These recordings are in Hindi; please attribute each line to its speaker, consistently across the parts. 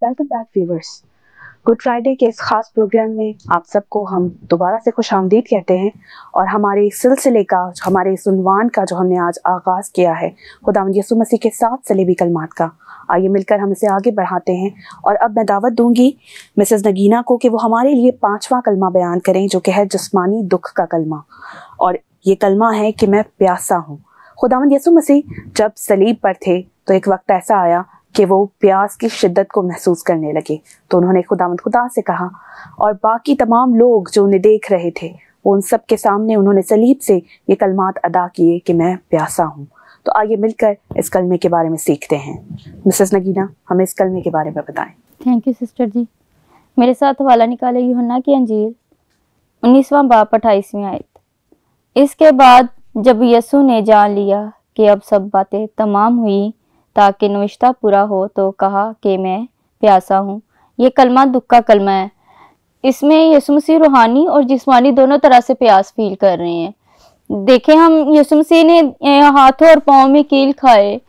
Speaker 1: Welcome back viewers. Good Friday के इस खास प्रोग्राम में आप सबको हम दोबारा से खुशामदीद कहते हैं और हमारे इस सिलसिले का, हमारे इस उन्वान का जो हमने आज आगाज़ किया है खुदावंद यीशु मसीह के 7 सलीबी कलमात का, आइए मिलकर हम इसे आगे बढ़ाते हैं। और अब मैं दावत दूंगी मिसेस नगीना को कि वो हमारे लिए 5वां कलमा बयान करें जो कि है जिस्मानी दुख का कलमा, और ये कलमा है कि मैं प्यासा हूँ। खुदावंद यीशु मसीह जब सलीब पर थे तो एक वक्त ऐसा आया कि वो प्यास की शिद्दत को महसूस करने लगे, तो उन्होंने खुदावंद खुदा से कहा और बाकी तमाम लोग जो उन्हें देख रहे थे वो उन सब के सामने उन्होंने सलीब से ये कलमात अदा किए कि मैं प्यासा हूँ। तो आइए मिलकर इस कलमे के बारे में सीखते हैं। मिसेस नगीना, हमें इस कलमे के बारे में बताएं।
Speaker 2: थैंक यू सिस्टर जी। मेरे साथ हवाला निकाले यूहन्ना की अंजील 19वां बाब 28वीं आयत। इसके बाद जब यीशु ने जान लिया कि अब सब बातें तमाम हुई ताकि नविश्ता पूरा हो, तो कहा कि मैं प्यासा हूँ। ये कलमा दुख का कलमा है। इसमें यीशु मसीह रूहानी और जिस्मानी दोनों तरह से प्यास फील कर रहे हैं। देखें, हम यीशु मसीह ने हाथों और पाँव में कील खाए,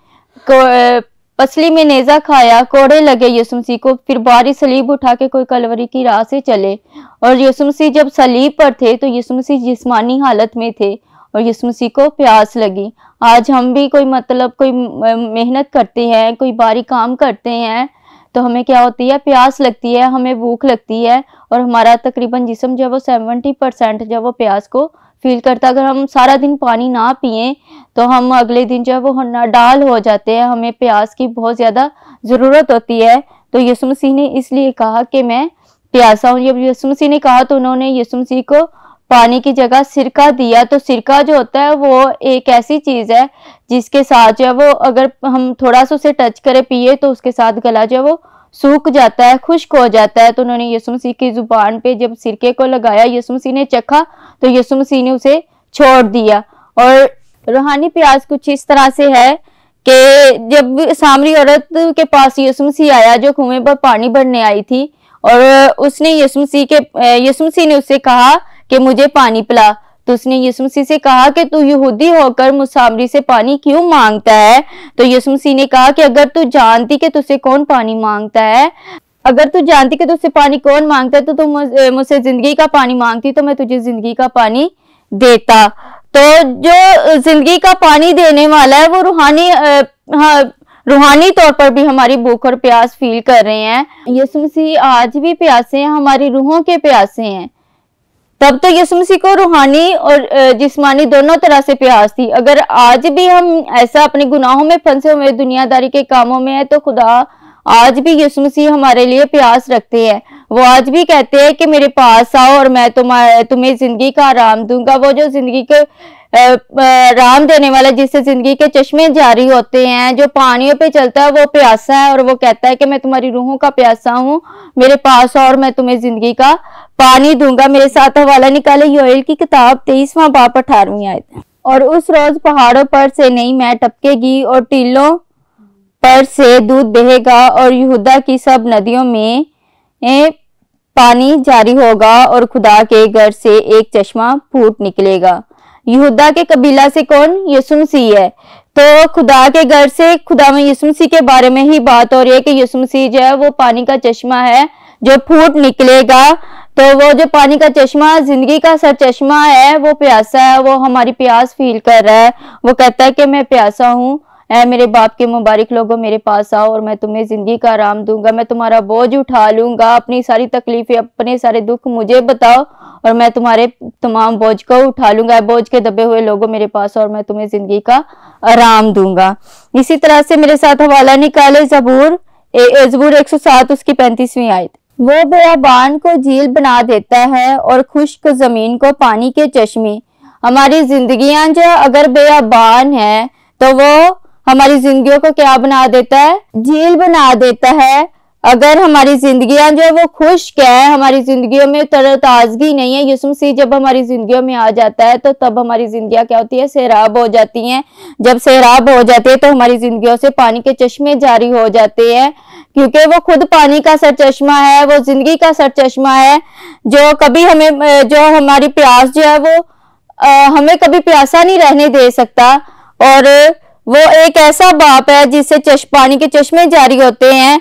Speaker 2: पसली में नेजा खाया, कोड़े लगे यीशु मसीह को, फिर बारी सलीब उठा के कोई कलवरी की राह से चले। और यीशु मसीह जब सलीब पर थे तो यीशु मसीह जिस्मानी हालत में थे और यीशु मसीह को प्यास लगी। आज हम भी कोई मेहनत करते हैं, कोई बारी काम करते हैं तो हमें क्या होती है, प्यास लगती है, हमें भूख लगती है और हमारा तकरीबन जिस्म जो है वो 70% जो वो प्यास को फील करता है। अगर हम सारा दिन पानी ना पिए तो हम अगले दिन जो है वो डाल हो जाते हैं, हमें प्यास की बहुत ज़्यादा ज़रूरत होती है। तो यीशु मसीह ने इसलिए कहा कि मैं प्यासा हूँ। जब यीशु मसीह ने कहा तो उन्होंने यीशु मसीह को पानी की जगह सिरका दिया। तो सिरका जो होता है वो एक ऐसी चीज़ है जिसके साथ जो है वो अगर हम थोड़ा सा उसे टच करें, पिए, तो उसके साथ गला जो है वो सूख जाता है, खुश्क हो जाता है। तो उन्होंने यीशु मसीह की जुबान पे जब सिरके को लगाया, यीशु मसीह ने चखा तो यीशु मसीह ने उसे छोड़ दिया। और रूहानी प्यास कुछ इस तरह से है कि जब सामरी औरत के पास यीशु मसीह आया जो कुएं पर पानी भरने आई थी, और उसने यीशु मसीह ने उससे कहा कि मुझे पानी पिला, तो उसने यीशु मसीह से कहा कि तू यहूदी होकर मुसामरी से पानी क्यों मांगता है। तो यीशु मसीह ने कहा कि अगर तू जानती कि तुझसे कौन पानी मांगता है, अगर तू जानती कि तुझसे पानी कौन मांगता है तो तू मुझसे जिंदगी का पानी मांगती तो मैं तुझे जिंदगी का पानी देता। तो जो जिंदगी का पानी देने वाला है वो रूहानी तौर पर भी हमारी भूख और प्यास फील कर रहे हैं। यीशु मसीह आज भी प्यासे हैं, हमारी रूहों के प्यासे हैं। तब तो यीशु मसीह को रूहानी और जिस्मानी दोनों तरह से प्यास थी। अगर आज भी हम ऐसा अपने गुनाहों में फंसे हुए दुनियादारी के कामों में है तो खुदा आज भी यीशु मसीह हमारे लिए प्यास रखते हैं। वो आज भी कहते हैं कि मेरे पास आओ और मैं तुम्हें जिंदगी का आराम दूंगा। वो जो जिंदगी के आराम देने वाला, जिससे जिंदगी के चश्मे जारी होते हैं, जो पानियों पे चलता है, वो प्यासा है और वो कहता है कि मैं तुम्हारी रूहों का प्यासा हूँ, मेरे पास और मैं तुम्हें जिंदगी का पानी दूंगा। मेरे साथ हवाला निकाले योएल की किताब 23वां बाब 18वीं आयत। और उस रोज पहाड़ों पर से नई मैं टपकेगी और टीलों पर से दूध बहेगा और यहूदा की सब नदियों में पानी जारी होगा और खुदा के घर से एक चश्मा फूट निकलेगा। यहूदा के कबीला से कौन? यीशु मसीह है। तो खुदा के घर से खुदा में यीशु मसीह के बारे में ही बात हो रही है कि यीशु मसीह जो है वो पानी का चश्मा है जो फूट निकलेगा। तो वो जो पानी का चश्मा, जिंदगी का सर चश्मा है, वो प्यासा है, वो हमारी प्यास फील कर रहा है। वो कहता है कि मैं प्यासा हूँ, ऐ मेरे बाप के मुबारक लोगों मेरे पास आओ और मैं तुम्हें जिंदगी का आराम दूंगा। मैं तुम्हारा बोझ उठा लूंगा, अपनी सारी तकलीफें, अपने सारे दुख मुझे बताओ और मैं तुम्हारे तमाम बोझ को उठा लूंगा। बोझ के दबे हुए लोगों मेरे पास और मैं तुम्हें जिंदगी का आराम दूंगा। इसी तरह से मेरे साथ हवाला निकाले ज़बूर 107 उसकी 35वीं आयत। वो बेयाबान को झील बना देता है और खुश्क जमीन को पानी के चश्मे। हमारी जिंदगियां जो अगर बेयाबान है तो वो हमारी जिंदगियों को क्या बना देता है? झील बना देता है। अगर हमारी जिंदगियां जो है वो खुश्क है, हमारी जिंदगियों में तरोताजगी नहीं है, यीशु मसीह जब हमारी जिंदगियों में आ जाता है तो तब हमारी जिंदगियां क्या होती है? सैराब हो जाती हैं। जब सैराब हो जाती है तो हमारी जिंदगियों से पानी के चश्मे जारी हो जाते हैं, क्योंकि वो खुद पानी का सर चश्मा है, वो जिंदगी का सर चश्मा है जो कभी हमें, जो हमारी प्यास जो है वो हमें कभी प्यासा नहीं रहने दे सकता। और वो एक ऐसा बाप है जिससे पानी के चश्मे जारी होते हैं।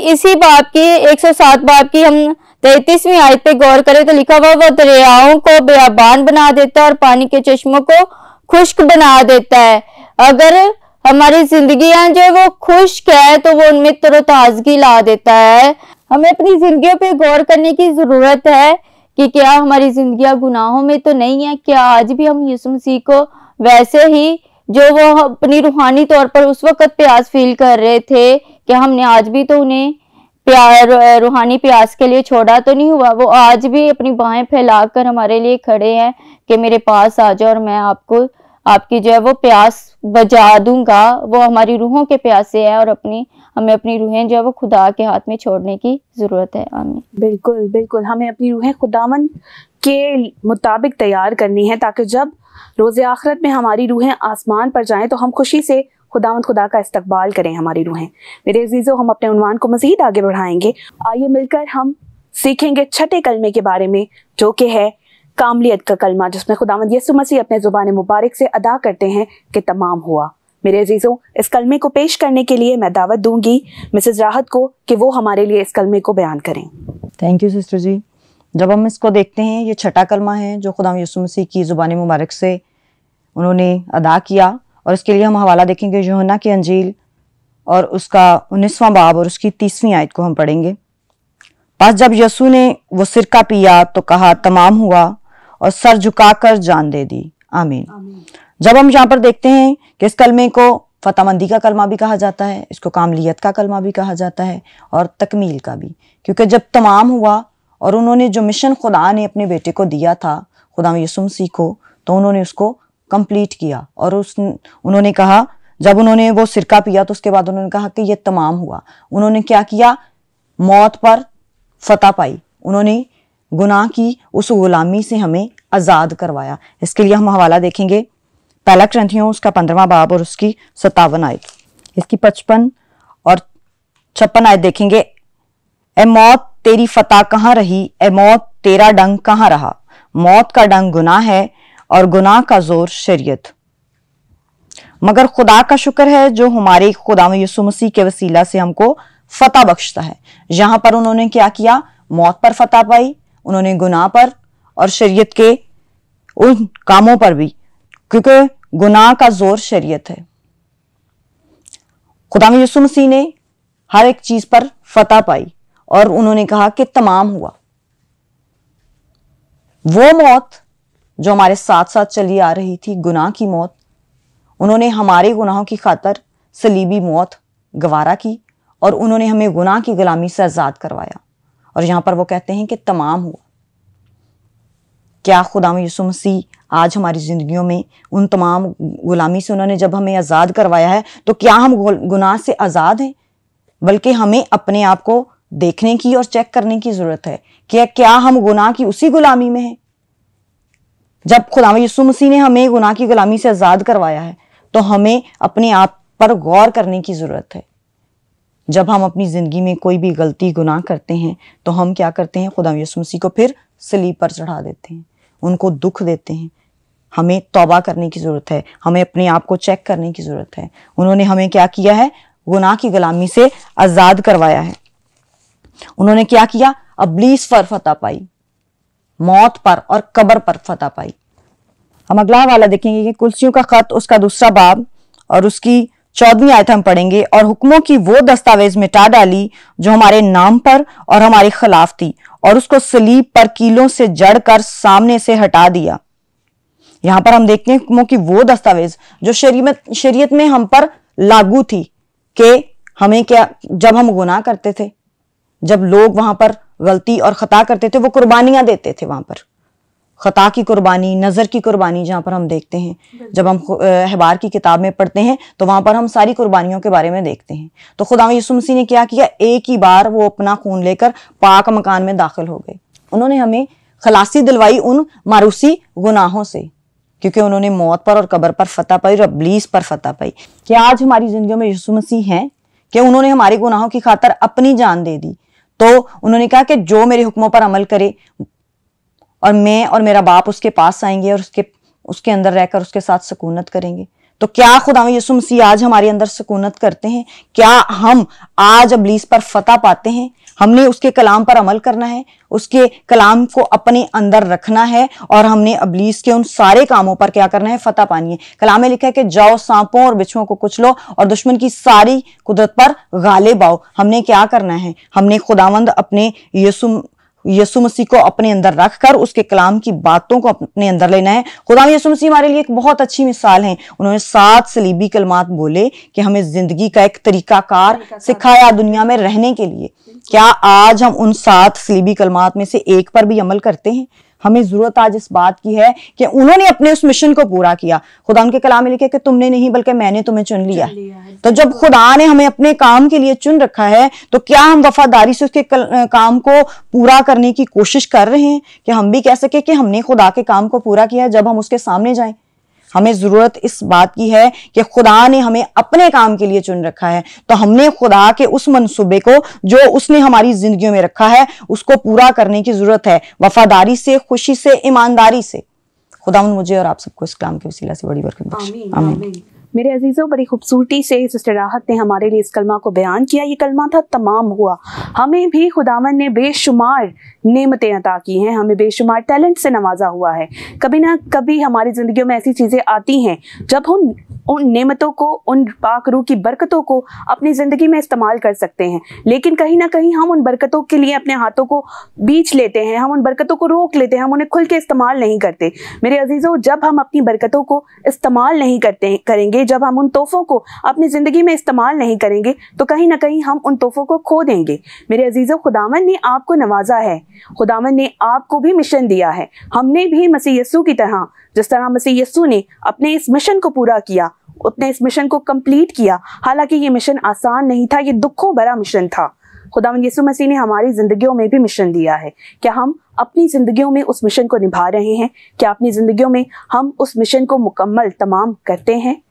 Speaker 2: इसी बाप की 107 बाप की हम 33वीं आयत पे गौर करें तो लिखा हुआ वो दरियाओं को बेआबान बना देता है और पानी के चश्मों को खुश्क बना देता है। अगर हमारी जिंदगियां जो वो खुश्क है तो वो उनमें तरोताजगी ला देता है। हमें अपनी जिंदगियों पे गौर करने की जरूरत है कि क्या हमारी जिंदगियां गुनाहों में तो नहीं है। क्या आज भी हम यीशु मसीह को वैसे ही जो वो अपनी रूहानी तौर पर उस वक्त प्यास फील कर रहे थे, क्या हमने आज भी तो उन्हें प्यार रूहानी प्यास के लिए छोड़ा तो नहीं हुआ। वो आज भी अपनी बाहें फैलाकर हमारे लिए खड़े हैं कि मेरे पास आ जाओ और मैं आपको आपकी जो है वो प्यास बजा दूंगा। वो हमारी रूहों के प्यासे है और हमें अपनी रूहें जो है वो खुदा के हाथ में छोड़ने की जरूरत है। आमीन।
Speaker 1: बिल्कुल बिल्कुल, हमें अपनी रूहें खुदावन के मुताबिक तैयार करनी है ताकि जब रोज़े आखिरत में हमारी रूहें आसमान पर जाएं तो हम खुशी से खुदा का इस्तकबाल करें हमारी रूहें। मेरे अजीजों, हम अपने उन्वान को मज़ीद आगे बढ़ाएंगे। आइए मिलकर हम सीखेंगे छठे कलमे के बारे में, जो कि है कामलियत का कलमा, जिसमें खुदावंद यीशु मसीह अपने ज़ुबान मुबारक से अदा करते हैं कि तमाम हुआ। मेरे अजीजों, इस कलमे को पेश करने के लिए मैं दावत दूंगी मिसेस राहत को कि वो हमारे लिए इस कलमे को बयान करें।
Speaker 3: थैंक यू सिस्टर जी। जब हम इसको देखते हैं, ये छठा कलमा है जो खुदा यीशु मसीह की ज़ुबान मुबारक से उन्होंने अदा किया, और इसके लिए हम हवाला देखेंगे यूहन्ना की अंजील और उसका 19वां बाब और उसकी 30वीं आयत को हम पढ़ेंगे। बस जब यीशु ने वो सिरका पिया तो कहा तमाम हुआ, और सर झुकाकर जान दे दी। आमीन। जब हम यहाँ पर देखते हैं कि इस कलमे को फतामंदी का कलमा भी कहा जाता है, इसको कामलियत का कलमा भी कहा जाता है और तकमील का भी, क्योंकि जब तमाम हुआ और उन्होंने जो मिशन खुदा ने अपने बेटे को दिया था, खुदा यीशु मसीह को, तो उन्होंने उसको कंप्लीट किया। और उन्होंने कहा, जब उन्होंने वो सिरका पिया तो उसके बाद उन्होंने कहा कि ये तमाम हुआ। उन्होंने क्या किया? मौत पर फतह पाई। उन्होंने गुनाह की उस गुलामी से हमें आज़ाद करवाया। इसके लिए हम हवाला देखेंगे पहला कुरिन्थियों उसका 15वां बाब और उसकी 57 आयत, इसकी 55 और 56 आयत देखेंगे। ए मौत तेरी फतह कहाँ रही, ए मौत तेरा डंग कहाँ रहा। मौत का डंग गुनाह है और गुनाह का जोर शरीयत। मगर खुदा का शुक्र है जो हमारे खुदा यीशु मसीह के वसीला से हमको फतह बख्शता है। यहां पर उन्होंने क्या किया? मौत पर फतह पाई। उन्होंने गुनाह पर और शरीयत के उन कामों पर भी, क्योंकि गुनाह का जोर शरीयत है। खुदा यीशु मसीह ने हर एक चीज पर फतह पाई और उन्होंने कहा कि तमाम हुआ। वो मौत जो हमारे साथ साथ चली आ रही थी, गुनाह की मौत, उन्होंने हमारे गुनाहों की खातर सलीबी मौत गवारा की और उन्होंने हमें गुनाह की गुलामी से आजाद करवाया। और यहां पर वो कहते हैं कि तमाम हुआ। क्या खुदा यीशु मसीह आज हमारी जिंदगियों में उन तमाम गुलामी से उन्होंने जब हमें आजाद करवाया है, तो क्या हम गुनाह से आजाद हैं? बल्कि हमें अपने आप को देखने की और चेक करने की जरूरत है कि क्या हम गुनाह की उसी गुलामी में हैं। जब खुदा यीशु मसीह ने हमें गुनाह की गुलामी से आजाद करवाया है, तो हमें अपने आप पर गौर करने की जरूरत है। जब हम अपनी जिंदगी में कोई भी गलती गुनाह करते हैं, तो हम क्या करते हैं? खुदा यीशु मसीह को फिर सलीब पर चढ़ा देते हैं, उनको दुख देते हैं। हमें तौबा करने की जरूरत है, हमें अपने आप को चेक करने की जरूरत है। उन्होंने हमें क्या किया है? गुनाह की गुलामी से आजाद करवाया है। उन्होंने क्या किया? इब्लीस पर फतह पाई, मौत पर और कब्र पर फतह पाई। हम अगला हवाला देखेंगे कि कुलसियों का खत उसका 2 बाब और उसकी 14वीं आयत हम पढ़ेंगे। और हुक्मों की वो दस्तावेज मिटा डाली जो हमारे नाम पर और हमारे खिलाफ थी, और उसको सलीब पर कीलों से जड़कर सामने से हटा दिया। यहां पर हम देखते हैं हुक्मों की वो दस्तावेज जो शरीयत में हम पर लागू थी, कि हमें क्या, जब हम गुनाह करते थे, जब लोग वहां पर गलती और खता करते थे, वो कुर्बानियां देते थे। वहां पर खता की कुर्बानी, नजर की कुर्बानी, जहां पर हम देखते हैं, जब हम हबार की किताब में पढ़ते हैं तो वहां पर हम सारी कुर्बानियों के बारे में देखते हैं। तो खुदा यीशु मसीह ने क्या किया? एक ही बार वो अपना खून लेकर पाक मकान में दाखिल हो गए। उन्होंने हमें खलासी दिलवाई उन मारूसी गुनाहों से, क्योंकि उन्होंने मौत पर और कब्र पर फतह पाई और इब्लीस पर फतह पाई। क्या आज हमारी जिंदगियों में यीशु मसीह हैं कि उन्होंने हमारे गुनाहों की खातर अपनी जान दे दी? तो उन्होंने कहा कि जो मेरे हुक्मों पर अमल करे, और मैं और मेरा बाप उसके पास आएंगे और उसके अंदर रहकर उसके साथ सुकूनत करेंगे। तो क्या खुदावंद यीशु मसीह आज हमारे अंदर सुकूनत करते हैं? क्या हम आज इब्लीस पर फतह पाते हैं? हमने उसके कलाम पर अमल करना है, उसके कलाम को अपने अंदर रखना है और हमने इब्लीस के उन सारे कामों पर क्या करना है? फतह पानी है। कलाम में लिखा है कि जाओ सांपों और बिच्छुओं को कुचलो और दुश्मन की सारी कुदरत पर गालिब आओ। हमने क्या करना है? हमने खुदावंद अपने यीशु मसीह को अपने अंदर रखकर उसके कलाम की बातों को अपने अंदर लेना है। खुदावंद यीशु मसीह हमारे लिए एक बहुत अच्छी मिसाल है। उन्होंने 7 सलीबी कलमात बोले कि हमें जिंदगी का एक तरीकाकार सिखाया दुनिया में रहने के लिए। क्या आज हम उन 7 सलीबी कलमात में से एक पर भी अमल करते हैं? हमें जरूरत आज इस बात की है कि उन्होंने अपने उस मिशन को पूरा किया। खुदा उनके कलाम में लिखे कि तुमने नहीं बल्कि मैंने तुम्हें चुन लिया। तो जब खुदा ने हमें अपने काम के लिए चुन रखा है तो क्या हम वफादारी से उसके काम को पूरा करने की कोशिश कर रहे हैं कि हम भी कह सके कि हमने खुदा के काम को पूरा किया जब हम उसके सामने जाएं? हमें जरूरत इस बात की है कि खुदा ने हमें अपने काम के लिए चुन रखा है, तो हमने खुदा के उस मंसूबे को जो उसने हमारी जिंदगियों में रखा है उसको पूरा करने की जरूरत है, वफादारी से, खुशी से, ईमानदारी से। खुदावंद मुझे और आप सबको इस कलाम के वसीला से बड़ी बरकत बख्शे। आमीन।
Speaker 1: मेरे अजीजों, बड़ी खूबसूरती से सिस्टर राहत ने हमारे लिए इस कलमा को बयान किया। ये कलमा था तमाम हुआ। हमें भी खुदावंद ने बेशुमार नेमतें अता की हैं, हमें बेशुमार टैलेंट से नवाजा हुआ है। कभी ना कभी हमारी जिंदगियों में ऐसी चीजें आती हैं जब हम उन नेमतों को, उन पाक रूह की बरकतों को अपनी जिंदगी में इस्तेमाल कर सकते हैं, लेकिन कहीं ना कहीं हम उन बरकतों के लिए अपने हाथों को बीच लेते हैं, हम उन बरकतों को रोक लेते हैं, हम उन्हें खुल के इस्तेमाल नहीं करते। मेरे अजीजों, जब हम अपनी बरकतों को इस्तेमाल नहीं करेंगे, जब हम उन तोहफों को अपनी जिंदगी में इस्तेमाल नहीं करेंगे, तो कहीं ना कहीं हम उन तोहफों को खो देंगे। मेरे अजीजों, खुदावंद ने आपको नवाजा है, खुदावंद ने आपको भी मिशन दिया है। हमने भी मसीह यीशु की तरह, जिस तरह मसीह यीशु ने अपने इस मिशन को पूरा किया, उतने इस मिशन को कंप्लीट किया। हालांकि ये मिशन आसान नहीं था, ये दुखों भरा मिशन था। खुदावंद यीशु मसीह ने हमारी जिंदगियों में भी मिशन दिया है। क्या हम अपनी जिंदगियों में उस मिशन को निभा रहे हैं? क्या अपनी जिंदगियों में हम उस मिशन को मुकम्मल तमाम करते हैं?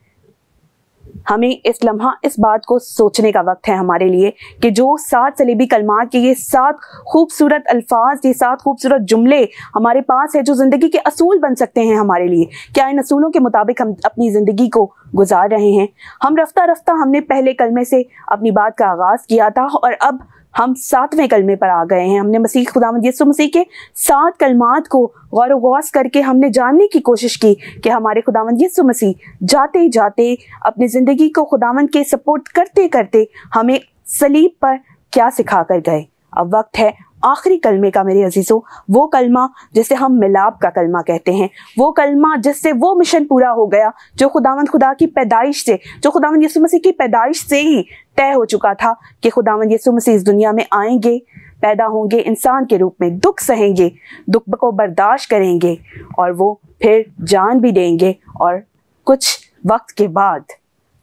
Speaker 1: हमें इस लम्हा इस बात को सोचने का वक्त है हमारे लिए कि जो 7 सलीबी कलमात के ये 7 खूबसूरत अल्फाज, ये 7 खूबसूरत जुमले हमारे पास है जो जिंदगी के असूल बन सकते हैं हमारे लिए। क्या इन असूलों के मुताबिक हम अपनी जिंदगी को गुजार रहे हैं? हम रफ्ता रफ्ता हमने पहले कलमे से अपनी बात का आगाज किया था और अब हम 7वें कलमे पर आ गए हैं। हमने मसीह खुदावंद यीशु मसीह के 7 कलमात को गौर व गौस करके हमने जानने की कोशिश की कि हमारे खुदावंद यीशु मसीह जाते जाते अपनी जिंदगी को खुदावंद के सपोर्ट करते करते हमें सलीब पर क्या सिखा कर गए। अब वक्त है आखिरी कलमे का मेरे अजीजों, वो कलमा जिसे हम मिलाप का कलमा कहते हैं, वो कलमा जिससे वो मिशन पूरा हो गया जो खुदावंद खुदा की पैदाइश से, जो खुदावंद यीशु मसीह की पैदाइश से ही तय हो चुका था कि खुदावंद यीशु मसीह इस दुनिया में आएंगे, पैदा होंगे, इंसान के रूप में दुख सहेंगे, दुख को बर्दाश्त करेंगे और वो फिर जान भी देंगे। और कुछ वक्त के बाद,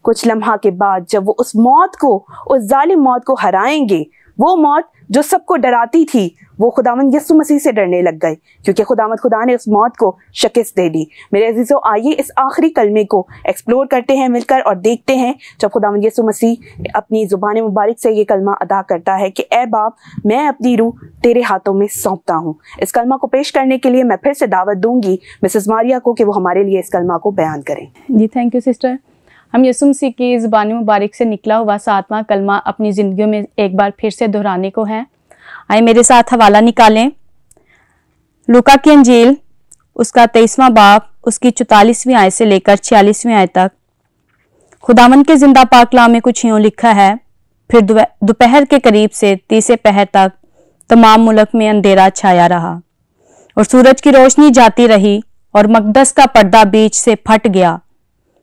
Speaker 1: कुछ लम्हा के बाद जब वो उस मौत को, उस जालिम मौत को हराएंगे, वो मौत जो सबको डराती थी, वो खुदावंद यीशु मसीह से डरने लग गए क्योंकि खुदावंद खुदा ने उस मौत को शिकस्त दे दी। मेरे अजीजों, आइए इस आखिरी कलमे को एक्सप्लोर करते हैं मिलकर और देखते हैं जब खुदावंद यीशु मसीह अपनी जुबान मुबारक से ये कलमा अदा करता है कि ए बाप, मैं अपनी रूह तेरे हाथों में सौंपता हूँ। इस कलमा को पेश करने के लिए मैं फिर से दावत दूंगी मिसेस मारिया को कि वो हमारे लिए इस कलमा को बयान करें।
Speaker 4: जी, थैंक यू सिस्टर। हम यीशु मसीह की ज़ुबान मुबारक से निकला हुआ 7वां कलमा अपनी ज़िंदगियों में एक बार फिर से दोहराने को है। आइए मेरे साथ हवाला निकालें। लूका की अंजील उसका 23वां बाब उसकी 44वीं आयत से लेकर 46वीं आयत तक। खुदावंद के जिंदा पाक कलाम में कुछ यूं लिखा है, फिर दोपहर के करीब से तीसरे पहर तक तमाम मुल्क में अंधेरा छाया रहा और सूरज की रोशनी जाती रही और मकदस का पर्दा बीच से फट गया।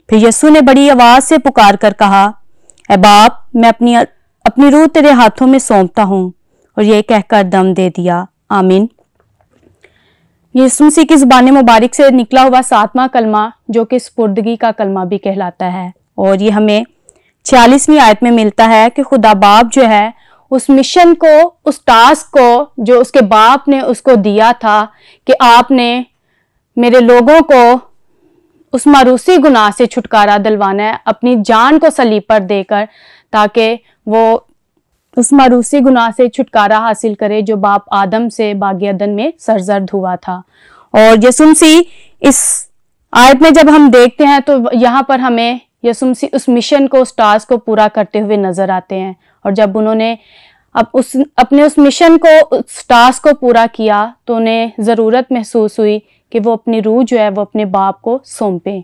Speaker 4: फिर यीशु ने बड़ी आवाज से पुकार कर कहा, ऐ बाप, मैं अपनी रूह तेरे हाथों में सौंपता हूँ, और ये कहकर दम दे दिया। आमीन। यीशु मसीह की ज़ुबान मुबारक से निकला हुआ 7वां कलमा जो कि सुपुर्दगी का कलमा भी कहलाता है, और ये हमें 46वीं आयत में मिलता है कि खुदा बाप जो है उस मिशन को, उस टास्क को जो उसके बाप ने उसको दिया था कि आपने मेरे लोगों को उस मारूसी गुनाह से छुटकारा दिलवाना है, अपनी जान को सलीब पर देकर, ताकि वो उस मारूसी गुनाह से छुटकारा हासिल करे जो बाप आदम से बाग अदन में सरजर्द हुआ था। और यीशु मसीह इस आयत में जब हम देखते हैं तो यहाँ पर हमें यीशु मसीह उस मिशन को, उस टास्क को पूरा करते हुए नजर आते हैं। और जब उन्होंने अपने उस मिशन को, उस टास्क को पूरा किया तो उन्हें ज़रूरत महसूस हुई कि वो अपनी रूह जो है वो अपने बाप को सौंपें।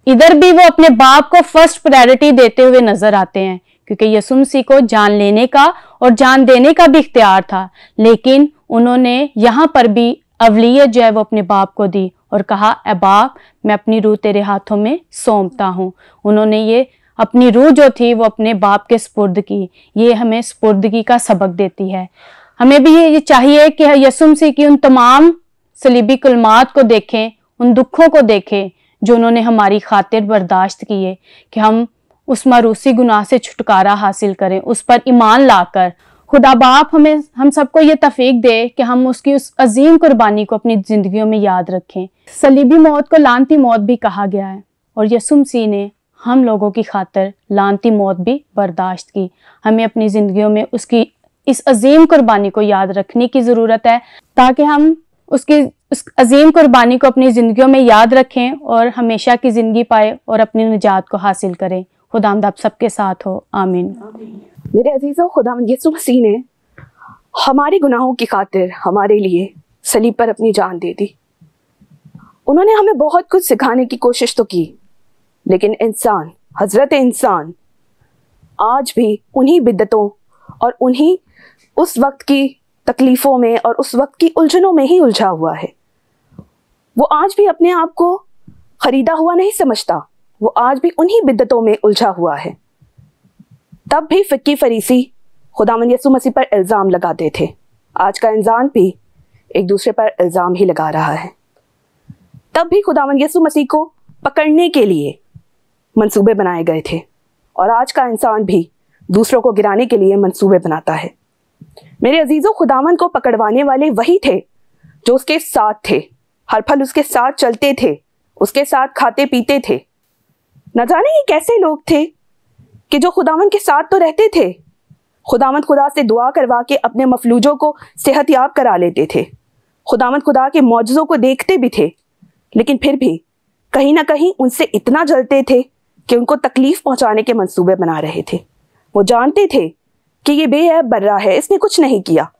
Speaker 4: इधर भी वो अपने बाप को फर्स्ट प्रायोरिटी देते हुए नजर आते हैं, क्योंकि यीशु मसीह को जान लेने का और जान देने का भी इख्तियार था, लेकिन उन्होंने यहाँ पर भी अवलियत जो है वो अपने बाप को दी और कहा, ए बाप, मैं अपनी रूह तेरे हाथों में सौंपता हूँ। उन्होंने ये अपनी रूह जो थी वो अपने बाप के सुपुर्द की। ये हमें सुपुर्दगी का सबक देती है। हमें भी ये चाहिए कि यीशु मसीह की उन तमाम सलीबी कुलमात को देखें, उन दुखों को देखें जो उन्होंने हमारी खातिर बर्दाश्त किए, कि हम उस मारूसी गुनाह से छुटकारा हासिल करें, उस पर ईमान लाकर। खुदा बाप हम सबको ये तौफीक दे कि हम उसकी उस अजीम कुर्बानी को अपनी जिंदगियों में याद रखें। सलीबी मौत को लानती मौत भी कहा गया है और यीशु मसीह ने हम लोगों की खातिर लानती मौत भी बर्दाश्त की। हमें अपनी जिंदगियों में उसकी इस अजीम कुर्बानी को याद रखने की ज़रूरत है, ताकि हम उसकी उस अजीम कुर्बानी को अपनी ज़िंदगियों में याद रखें और हमेशा की ज़िंदगी पाए और अपनी निजात को हासिल करें। खुदावंद आप सबके साथ हो। आमीन।
Speaker 1: मेरे अजीज़ों, खुदावंद यीशु मसीह ने हमारे गुनाहों की खातिर हमारे लिए सलीब पर अपनी जान दे दी। उन्होंने हमें बहुत कुछ सिखाने की कोशिश तो की, लेकिन इंसान, हजरत इंसान, आज भी उन्हीं बिद्दतों और उन्हीं उस वक्त की तकलीफ़ों में और उस वक्त की उलझनों में ही उलझा हुआ है। वो आज भी अपने आप को खरीदा हुआ नहीं समझता, वो आज भी उन्हीं बिद्दतों में उलझा हुआ है। तब भी फिक्की फरीसी खुदावंद यीशु मसीह पर इल्ज़ाम लगाते थे। आज का इंसान भी एक दूसरे पर इल्ज़ाम ही लगा रहा है। तब भी खुदावंद यीशु मसीह को पकड़ने के लिए मंसूबे बनाए गए थे और आज का इंसान भी दूसरों को गिराने के लिए मंसूबे बनाता है। मेरे अजीज़ों, खुदावंद को पकड़वाने वाले वही थे जो उसके साथ थे, हर पल उसके साथ चलते थे, उसके साथ खाते पीते थे। न जाने ये कैसे लोग थे कि जो खुदावंद के साथ तो रहते थे, खुदावंद खुदा से दुआ करवा के अपने मफलूजों को सेहतयाब करा लेते थे, खुदावंद खुदा के मौजज़ों को देखते भी थे, लेकिन फिर भी कहीं ना कहीं उनसे इतना जलते थे कि उनको तकलीफ पहुंचाने के मंसूबे बना रहे थे। वो जानते थे कि ये बेऐब बर्रा है, इसने कुछ नहीं किया,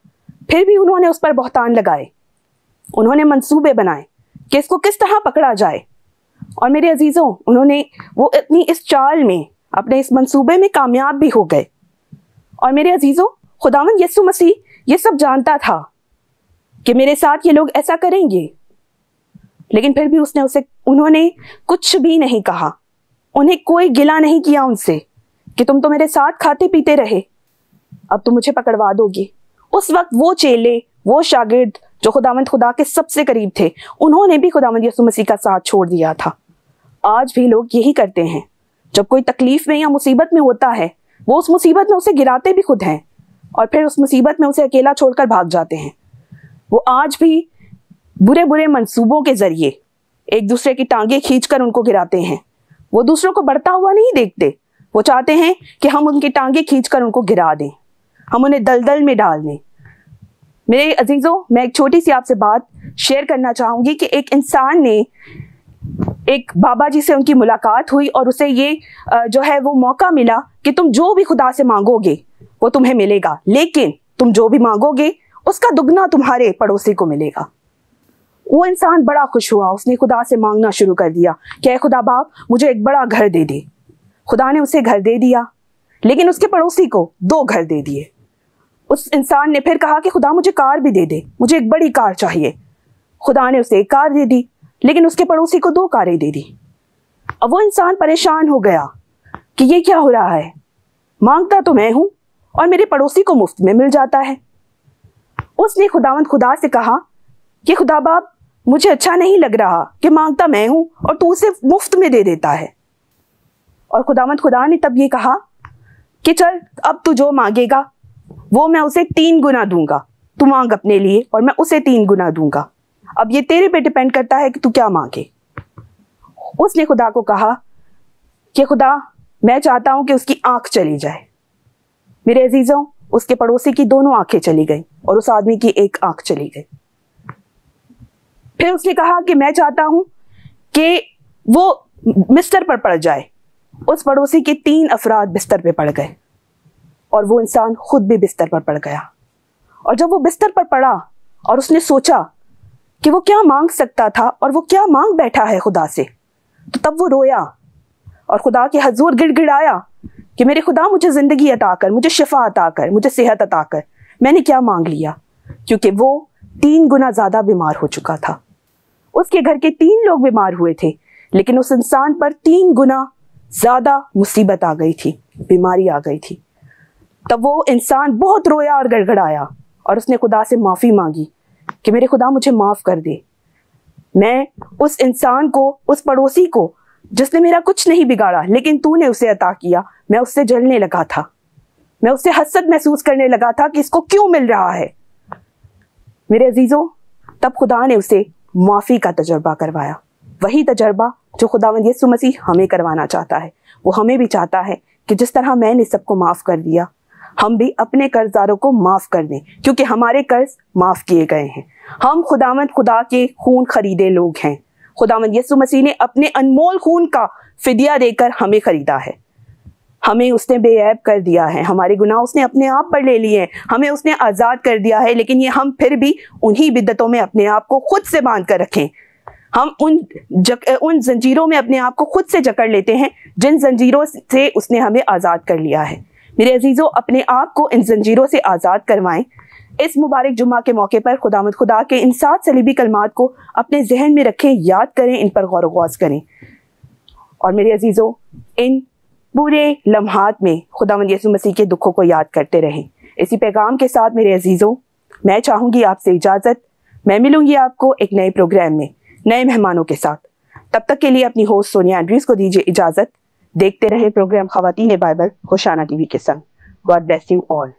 Speaker 1: फिर भी उन्होंने उस पर बहतान लगाए, उन्होंने मंसूबे बनाए कि इसको किस तरह पकड़ा जाए। और मेरे अजीज़ों, उन्होंने वो अपनी इस चाल में, अपने इस मंसूबे में कामयाब भी हो गए। और मेरे अजीज़ों, खुदावंद यीशु मसीह ये सब जानता था कि मेरे साथ ये लोग ऐसा करेंगे, लेकिन फिर भी उन्होंने कुछ भी नहीं कहा, उन्हें कोई गिला नहीं किया उनसे कि तुम तो मेरे साथ खाते पीते रहे, अब तुम मुझे पकड़वा दोगे। उस वक्त वो चेले, वो शागिर्द जो खुदावंद खुदा के सबसे करीब थे, उन्होंने भी खुदावंद यीशु मसीह का साथ छोड़ दिया था। आज भी लोग यही करते हैं। जब कोई तकलीफ में या मुसीबत में होता है, वो उस मुसीबत में उसे गिराते भी खुद हैं और फिर उस मुसीबत में उसे अकेला छोड़कर भाग जाते हैं। वो आज भी बुरे बुरे मंसूबों के जरिए एक दूसरे की टांगे खींचकर उनको गिराते हैं। वो दूसरों को बढ़ता हुआ नहीं देखते, वो चाहते हैं कि हम उनकी टांगे खींचकर उनको गिरा दें, हम उन्हें दलदल में डाल दें। मेरे अजीजों, मैं एक छोटी सी आपसे बात शेयर करना चाहूंगी कि एक इंसान ने, एक बाबा जी से उनकी मुलाकात हुई और उसे ये जो है वो मौका मिला कि तुम जो भी खुदा से मांगोगे वो तुम्हें मिलेगा, लेकिन तुम जो भी मांगोगे उसका दुगना तुम्हारे पड़ोसी को मिलेगा। वो इंसान बड़ा खुश हुआ, उसने खुदा से मांगना शुरू कर दिया कि खुदा बाप मुझे एक बड़ा घर दे दे। खुदा ने उसे घर दे दिया, लेकिन उसके पड़ोसी को 2 घर दे दिए। उस इंसान ने फिर कहा कि खुदा मुझे कार भी दे दे, मुझे एक बड़ी कार चाहिए। खुदा ने उसे 1 कार दे दी, लेकिन उसके पड़ोसी को 2 कारें दे दी। अब वो इंसान परेशान हो गया कि ये क्या हो रहा है, मांगता तो मैं हूं और मेरे पड़ोसी को मुफ्त में मिल जाता है। उसने खुदावंद खुदा से कहा कि खुदा बाप मुझे अच्छा नहीं लग रहा कि मांगता मैं हूं और तू उसे मुफ्त में दे देता है। और खुदावंद खुदा ने तब ये कहा कि चल अब तू जो मांगेगा वो मैं उसे 3 गुना दूंगा, तू मांग अपने लिए और मैं उसे 3 गुना दूंगा। अब ये तेरे पे डिपेंड करता है कि तू क्या मांगे। उसने खुदा को कहा कि खुदा मैं चाहता हूं कि उसकी आंख चली जाए। मेरे अजीजों, उसके पड़ोसी की दोनों आंखें चली गई और उस आदमी की 1 आंख चली गई। फिर उसने कहा कि मैं चाहता हूं कि वो बिस्तर पर पड़ जाए। उस पड़ोसी के 3 अफराद बिस्तर पे पड़ गए और वो इंसान खुद भी बिस्तर पर पड़ गया। और जब वो बिस्तर पर पड़ा और उसने सोचा कि वो क्या मांग सकता था और वो क्या मांग बैठा है खुदा से, तो तब वो रोया और खुदा के हजूर गिड़गिड़ाया कि मेरे खुदा, मुझे जिंदगी अता कर, मुझे शिफा अता कर, मुझे सेहत अता कर। मैंने क्या मांग लिया? क्योंकि वो 3 गुना ज्यादा बीमार हो चुका था। उसके घर के 3 लोग बीमार हुए थे, लेकिन उस इंसान पर 3 गुना ज्यादा मुसीबत आ गई थी, बीमारी आ गई थी। तब वो इंसान बहुत रोया और गड़गड़ाया और उसने खुदा से माफी मांगी कि मेरे खुदा, मुझे माफ कर दे। मैं उस इंसान को, उस पड़ोसी को जिसने मेरा कुछ नहीं बिगाड़ा लेकिन तूने उसे अता किया, मैं उससे जलने लगा था, मैं उससे हसद महसूस करने लगा था कि इसको क्यों मिल रहा है। मेरे अजीजों, तब खुदा ने उसे माफी का तजुर्बा करवाया, वही तजुर्बा जो खुदावंद यीशु मसीह हमें करवाना चाहता है। वो हमें भी चाहता है कि जिस तरह मैंने सबको माफ कर दिया, हम भी अपने कर्जदारों को माफ कर दें, क्योंकि हमारे कर्ज माफ किए गए हैं। हम खुदावंद खुदा के खून खरीदे लोग हैं। खुदावंद यीशु मसीह ने अपने अनमोल खून का फिदिया देकर हमें खरीदा है। हमें उसने बेऐब कर दिया है, हमारे गुनाह उसने अपने आप पर ले लिए हैं, हमें उसने आज़ाद कर दिया है। लेकिन ये हम फिर भी उन्हीं बिद्दतों में अपने आप को खुद से बांध कर रखें। हम उन जंजीरों में अपने आप को खुद से जकड़ लेते हैं जिन जंजीरों से उसने हमें आज़ाद कर लिया है। मेरे अजीज़ों, अपने आप को इन जंजीरों से आज़ाद करवाएं। इस मुबारक जुम्मा के मौके पर खुदावंद खुदा के इन 7 सलीबी कलमात को अपने जहन में रखें, याद करें, इन पर गौर गौज करें। और मेरे अजीज़ों, इन बुरे लम्हात में खुदावंद यीशु मसीह के दुखों को याद करते रहें। इसी पैगाम के साथ मेरे अजीज़ों, मैं चाहूँगी आपसे इजाज़त। मैं मिलूंगी आपको एक नए प्रोग्राम में नए मेहमानों के साथ। तब तक के लिए अपनी होस्ट सोनिया एंड्रीज को दीजिए इजाज़त। देखते रहे प्रोग्राम ख़वातीन बाइबल होशाना टीवी के संग। God bless you all.